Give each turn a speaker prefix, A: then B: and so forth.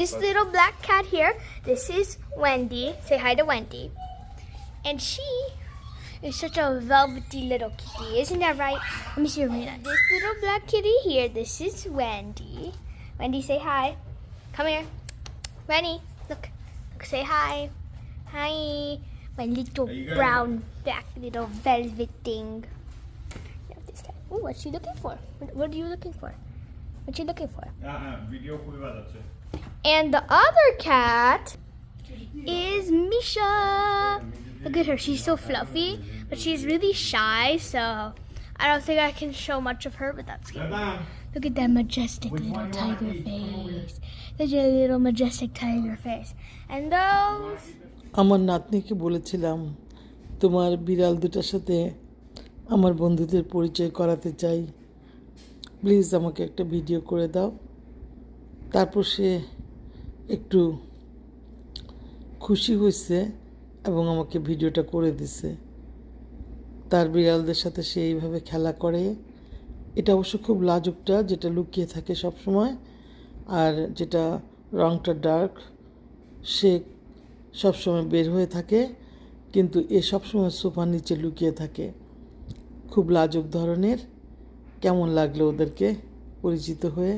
A: This little black cat here, this is Wendy. Say hi to Wendy. And she is such a velvety little kitty, isn't that right? Let me see her read that. This little black kitty here, this is Wendy. Wendy, say hi. Come here. Wendy, look, say hi. Hi. My little brown, black little velvet thing. Oh, what's she looking for? What are you looking for? What you looking for? And the other cat is Misha. Look at her. She's so fluffy, but she's really shy, so I don't think I can show much of her, but that's good. Look at that majestic little tiger face. Such a little majestic tiger face. And those...
B: আমার নাতনিকে বলেছিলাম তোমার বিড়াল দুটার সাথে আমার বন্ধুদের পরিচয় করাতে চাই, প্লিজ আমাকে একটা ভিডিও করে দাও। তারপর সে একটু খুশি হয়েছে এবং আমাকে ভিডিওটা করে দিছে। তার বিড়ালদের সাথে সে এইভাবে খেলা করে। এটা অবশ্য খুব লাজুকটা, যেটা লুকিয়ে থাকে সব সময়, আর যেটা রংটা ডার্ক সে সবসময় বের হয়ে থাকে, কিন্তু এ সবসময় সোফার নিচে লুকিয়ে থাকে। খুব লাজুক ধরনের। কেমন লাগলো ওদেরকে পরিচিত হয়ে?